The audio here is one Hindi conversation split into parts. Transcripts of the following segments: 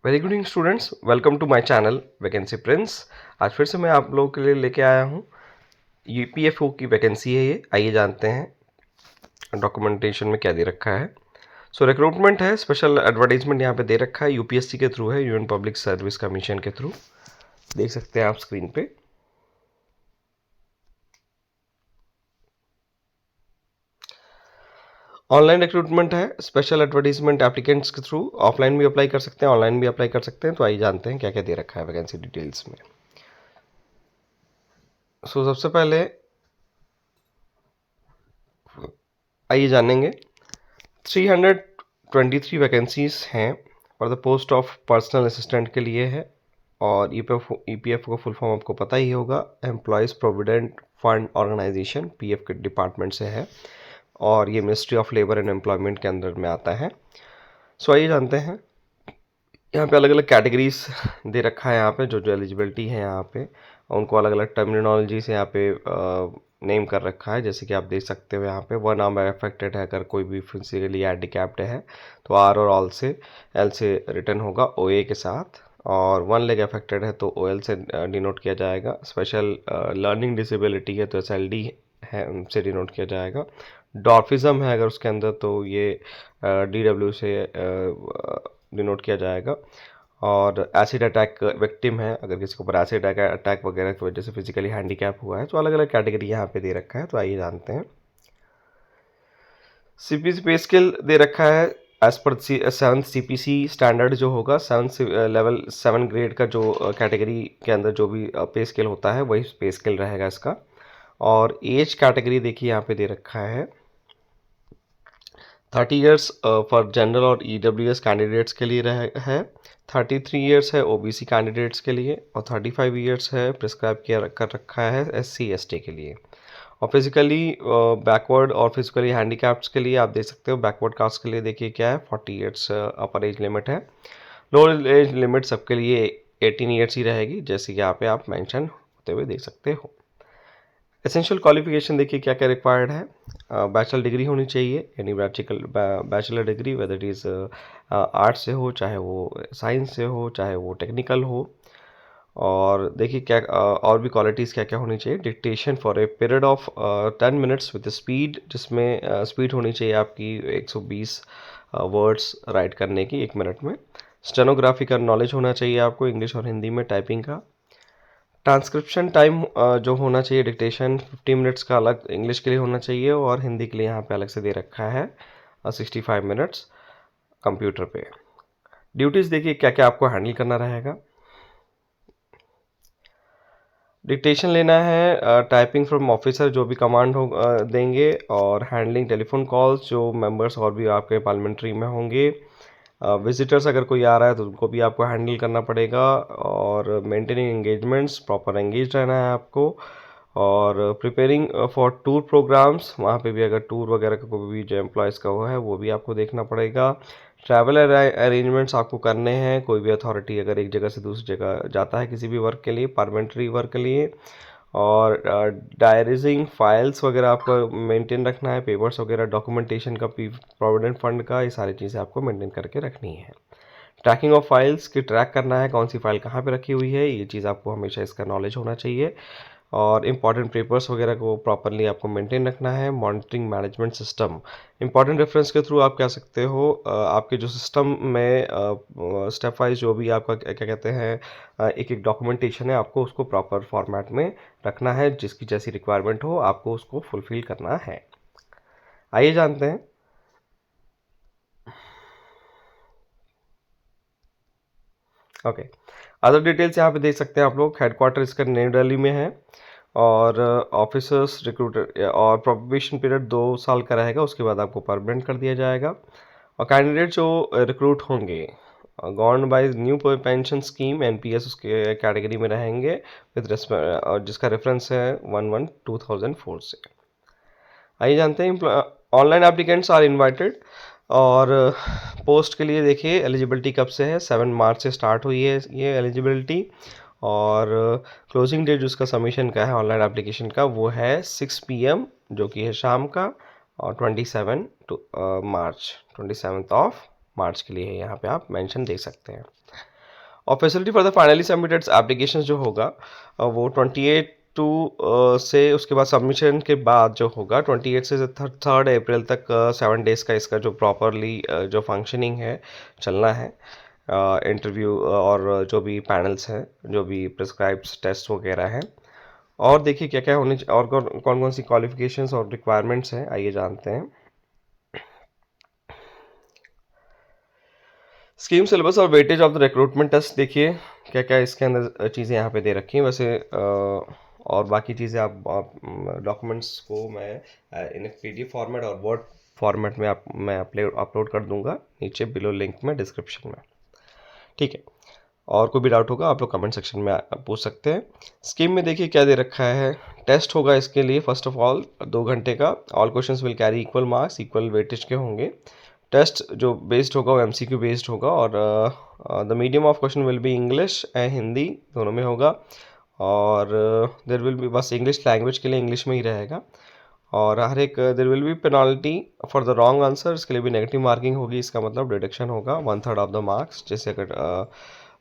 Very good evening students, welcome to my channel vacancy prince. आज फिर से मैं आप लोगों के लिए लेके आया हूँ। यूपीएफओ की वैकेंसी है ये। आइए जानते हैं डॉक्यूमेंटेशन में क्या दे रखा है। सो रिक्रूटमेंट है, स्पेशल एडवर्टाइजमेंट यहाँ पे दे रखा है, यूपीएससी के थ्रू है, यूनियन पब्लिक सर्विस कमीशन के थ्रू। देख सकते हैं आप स्क्रीन पे। ऑनलाइन रिक्रूटमेंट है, स्पेशल एडवर्टाइजमेंट एप्लीकेंट्स के थ्रू। ऑफलाइन भी अप्लाई कर सकते हैं, ऑनलाइन भी अप्लाई कर सकते हैं। तो आइए जानते हैं क्या क्या दे रखा है वैकेंसी डिटेल्स में। सो सबसे पहले आइए जानेंगे। 323 वैकेंसीज हैं और the post of personal assistant के लिए है। और ईपीएफ का फुल फॉर्म आपको पता ही होगा, employees provident fund organisation, PF के डिपार्टमेंट से है और ये ministry of labour and employment के अंदर में आता है। सो आइए जानते हैं। यहाँ पे अलग अलग कैटेगरीज दे रखा है। यहाँ पे जो जो एलिजिबिलिटी है यहाँ पे उनको अलग अलग टर्मिनोलॉजी से यहाँ पे नेम कर रखा है। जैसे कि आप देख सकते हो यहाँ पे वन आर्म अफेक्टेड है, अगर कोई भी फिजिकली हैंडीकैप्ड है तो आर और ऑल से एल से रिटर्न होगा ओए के साथ। और वन लेग अफेक्टेड है तो ओ एल से डिनोट किया जाएगा। स्पेशल लर्निंग डिसेबिलिटी है तो एस एल डी है, उनसे डिनोट किया जाएगा। डॉर्फिज्म है अगर उसके अंदर तो ये डी डब्ल्यू से डिनोट किया जाएगा। और एसिड अटैक विक्टिम है, अगर किसी के ऊपर एसिड अटैक वगैरह की वजह से फिजिकली हैंडीकैप हुआ है तो अलग अलग कैटेगरी यहाँ पे दे रखा है। तो आइए जानते हैं। सीपीसी पे स्केल दे रखा है as per seventh CPC standard जो होगा, लेवल 7 ग्रेड का जो कैटेगरी के अंदर जो भी पे स्केल होता है वही पे स्केल रहेगा इसका। और एज कैटेगरी देखिए यहाँ पे दे रखा है 30 ईयर्स फॉर जनरल और ईडब्ल्यूएस कैंडिडेट्स के लिए है। 33 ईयर्स है ओबीसी कैंडिडेट्स के लिए और 35 ईयर्स है प्रिस्क्राइब किया कर रखा है एससी एसटी के लिए। और फिजिकली बैकवर्ड और फिजिकली हैंडीकैप्स के लिए आप देख सकते हो। बैकवर्ड कास्ट के लिए देखिए क्या है, 40 ईयर्स अपर एज लिमिट है। लोअर एज लिमिट सबके लिए 18 ईयर्स ही रहेगी, जैसे कि यहाँ पे आप मेंशन होते हुए देख सकते हो। एसेंशियल क्वालिफिकेशन देखिए क्या क्या रिक्वायर्ड है। बैचलर डिग्री होनी चाहिए, यानी bachelor degree, whether it is arts से हो, चाहे वो साइंस से हो, चाहे वो टेक्निकल हो। और देखिए क्या और भी क्वालिटीज़ क्या क्या होनी चाहिए। Dictation for a period of 10 minutes with speed, जिसमें स्पीड होनी चाहिए आपकी 120 वर्ड्स राइट करने की 1 मिनट में। स्टेनोग्राफी का नॉलेज होना चाहिए आपको, इंग्लिश और हिंदी में टाइपिंग का। ट्रांसक्रिप्शन टाइम जो होना चाहिए डिक्टेशन 50 मिनट्स का अलग इंग्लिश के लिए होना चाहिए और हिंदी के लिए यहाँ पे अलग से दे रखा है 65 मिनट्स कंप्यूटर पे। ड्यूटीज़ देखिए क्या क्या आपको हैंडल करना रहेगा। डिक्टेशन लेना है, टाइपिंग फ्रॉम ऑफिसर जो भी कमांड हो देंगे, और हैंडलिंग टेलीफोन कॉल्स जो मेंबर्स और भी आपके पार्लियामेंट्री में होंगे। विजिटर्स अगर कोई आ रहा है तो उनको भी आपको हैंडल करना पड़ेगा। और मेंटेनिंग एंगेजमेंट्स, प्रॉपर एंगेज रहना है आपको। और प्रिपेयरिंग फॉर टूर प्रोग्राम्स, वहाँ पे भी अगर टूर वगैरह का कोई भी जो एम्प्लॉयज़ का वो है वो भी आपको देखना पड़ेगा। ट्रैवल अरेंजमेंट्स आपको करने हैं। कोई भी अथॉरिटी अगर एक जगह से दूसरी जगह जाता है किसी भी वर्क के लिए, पार्लियामेंट्री वर्क के लिए। और डायरीजिंग फाइल्स वगैरह आपको मेंटेन रखना है, पेपर्स वगैरह, डॉक्यूमेंटेशन का, प्रोविडेंट फंड का, ये सारी चीज़ें आपको मेंटेन करके रखनी है। ट्रैकिंग ऑफ फाइल्स की ट्रैक करना है, कौन सी फाइल कहाँ पे रखी हुई है, ये चीज़ आपको हमेशा इसका नॉलेज होना चाहिए। और इम्पॉर्टेंट पेपर्स वगैरह को प्रॉपरली आपको मेंटेन रखना है। Monitoring management system, important reference के थ्रू आप कह सकते हो आपके जो सिस्टम में स्टेप वाइज जो भी आपका क्या क्या कहते हैं एक एक डॉक्यूमेंटेशन है, आपको उसको प्रॉपर फॉर्मेट में रखना है। जिसकी जैसी रिक्वायरमेंट हो आपको उसको फुलफिल करना है। आइए जानते हैं। ओके, अदर डिटेल्स यहाँ पे देख सकते हैं आप लोग। हेडक्वार्टर इसका नई दिल्ली में है। और ऑफिसर्स रिक्रूटर और प्रोबेशन पीरियड 2 साल का रहेगा, उसके बाद आपको परमानेंट कर दिया जाएगा। और कैंडिडेट जो रिक्रूट होंगे govern by new pension scheme NPS उसके कैटेगरी में रहेंगे विद जिसका रेफरेंस है 11/2004 से। आइए जानते हैं। Online applicants are invited. और पोस्ट के लिए देखिए एलिजिबिलिटी कब से है, 7 मार्च से स्टार्ट हुई है ये एलिजिबिलिटी। और क्लोजिंग डेट जो उसका सबमिशन का है ऑनलाइन एप्लीकेशन का वो है 6 PM जो कि है शाम का। और 27 मार्च 27 ऑफ मार्च के लिए है, यहाँ पे आप मेंशन देख सकते हैं। और facility for the finally submitted application जो होगा वो 28 से उसके बाद सबमिशन के बाद जो होगा 28 से 3 अप्रैल तक 7 डेज का इसका जो प्रॉपरली जो फंक्शनिंग है चलना है। इंटरव्यू और जो भी पैनल्स हैं, जो भी प्रिस्क्राइब्ड टेस्ट वगैरह हैं। और देखिए क्या क्या होने और कौन कौन सी क्वालिफिकेशंस और रिक्वायरमेंट्स हैं, आइए जानते हैं। स्कीम सिलेबस और weightage of the recruitment test देखिए क्या क्या इसके अंदर चीज़ें यहाँ पे दे रखी हैं। वैसे और बाकी चीज़ें आप डॉक्यूमेंट्स को मैं इन PDF फॉर्मेट और वर्ड फॉर्मेट में मैं अपलोड कर दूंगा नीचे बिलो लिंक में डिस्क्रिप्शन में, ठीक है। और कोई भी डाउट होगा आप लोग कमेंट सेक्शन में पूछ सकते हैं। स्कीम में देखिए क्या दे रखा है। टेस्ट होगा इसके लिए फर्स्ट ऑफ ऑल 2 घंटे का। All questions will carry equal marks, equal weightage के होंगे। टेस्ट जो बेस्ड होगा वो MCQ बेस्ड होगा और the medium of question will be English and Hindi दोनों में होगा। और देर विल बी बस इंग्लिश लैंग्वेज के लिए इंग्लिश में ही रहेगा। और हर एक there will be penalty for the wrong answer, इसके लिए भी नेगेटिव मार्किंग होगी। इसका मतलब डिडक्शन होगा 1/3 ऑफ द मार्क्स। जैसे अगर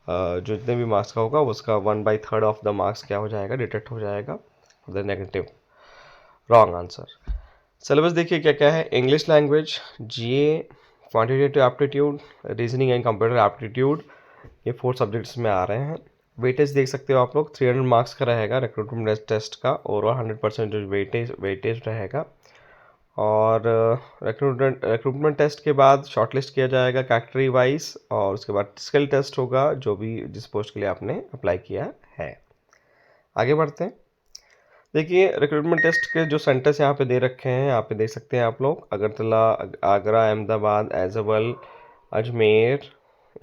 जो जितने भी मार्क्स का होगा उसका 1/3 ऑफ द मार्क्स क्या हो जाएगा, डिडक्ट हो जाएगा the negative wrong answer. Syllabus देखिए क्या क्या है। English language, GA, quantitative aptitude, reasoning and computer aptitude, ये 4 सब्जेक्ट्स में आ रहे हैं। वेटेज देख सकते हो आप लोग 300 मार्क्स का रहेगा रिक्रूटमेंट टेस्ट का। ओवरऑल 100% जो वेटेज रहेगा। और रिक्रूटमेंट टेस्ट के बाद शॉर्टलिस्ट किया जाएगा कैटेगरी वाइज। और उसके बाद स्किल टेस्ट होगा जो भी जिस पोस्ट के लिए आपने अप्लाई किया है। आगे बढ़ते हैं। देखिए रिक्रूटमेंट टेस्ट के जो सेंटर्स यहाँ पे दे रखे हैं, यहाँ पे देख सकते हैं आप लोग। अगरतला, आगरा, अहमदाबाद, ऐज़वाल, अजमेर।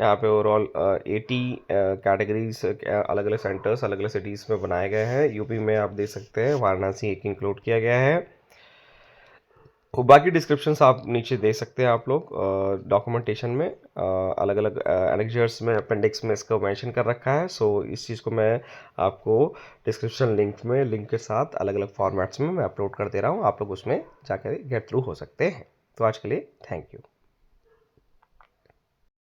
यहाँ पे ओवरऑल 80 कैटेगरीज अलग अलग सेंटर्स अलग अलग सिटीज़ में बनाए गए हैं। यूपी में आप देख सकते हैं वाराणसी एक इंक्लूड किया गया है। और बाकी डिस्क्रिप्शंस आप नीचे दे सकते हैं आप लोग। डॉक्यूमेंटेशन में अलग अलग एनेक्जर्स में अपेंडिक्स में इसको मेंशन कर रखा है। सो इस चीज़ को मैं आपको डिस्क्रिप्शन लिंक के साथ अलग अलग फॉर्मेट्स में मैं अपलोड कर दे रहा हूँ। आप लोग उसमें जाकर गेट थ्रू हो सकते हैं। तो आज के लिए थैंक यू।